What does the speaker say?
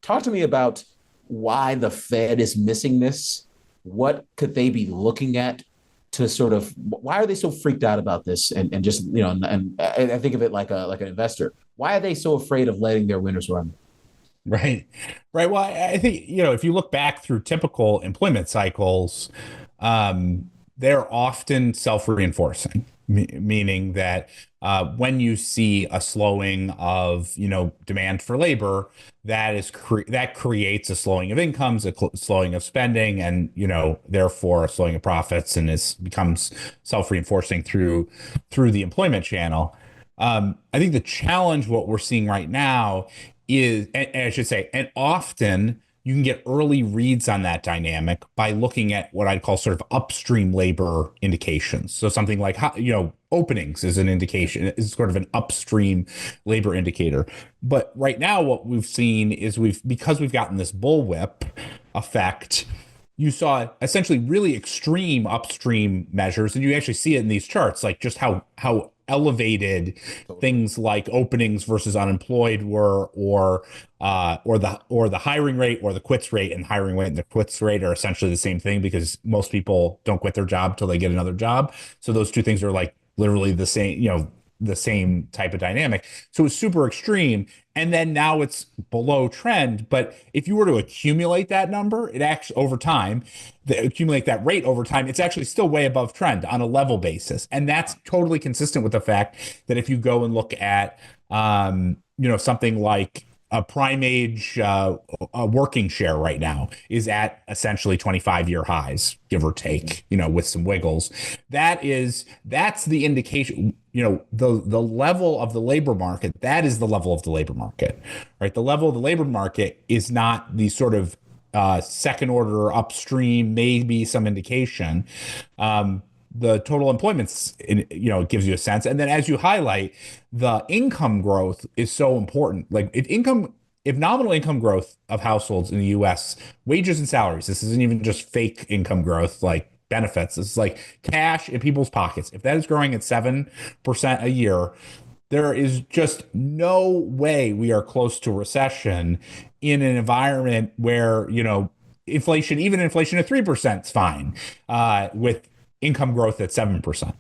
talk to me about why the Fed is missing this. What could they be looking at to sort of why are they so freaked out about this and just and I think of it like a like an investor. Why are they so afraid of letting their winners run? Right. Right. Well, I think, if you look back through typical employment cycles, they're often self-reinforcing, meaning that when you see a slowing of, demand for labor, that creates a slowing of incomes, slowing of spending, and, therefore a slowing of profits, and it becomes self-reinforcing through the employment channel. I think the challenge, what we're seeing right now is, and I should say, and often you can get early reads on that dynamic by looking at what I'd call sort of upstream labor indications. So something like, openings is an indication, is sort of an upstream labor indicator. But right now, what we've seen is because we've gotten this bullwhip effect, you saw essentially really extreme upstream measures, and you actually see it in these charts, like just how elevated things like openings versus unemployed were, or the hiring rate or the quits rate. And hiring rate and the quits rate are essentially the same thing because most people don't quit their job till they get another job. So those two things are like literally the same, the same type of dynamic. So it's super extreme. And then now it's below trend. But if you were to accumulate that number, it actually over time, accumulate that rate over time, it's actually still way above trend on a level basis. And that's totally consistent with the fact that if you go and look at, something like a prime age a working share right now is at essentially 25-year highs, give or take, with some wiggles. That's the indication, the level of the labor market, that is the level of the labor market, right? The level of the labor market is not the sort of second order upstream, maybe some indication. The total employment's, gives you a sense. And then as you highlight, the income growth is so important. Like if nominal income growth of households in the US, wages and salaries, this isn't even just fake income growth like benefits. This is like cash in people's pockets. If that is growing at 7% a year, there is just no way we are close to recession in an environment where, inflation, even inflation at 3% is fine, with income growth at 7%.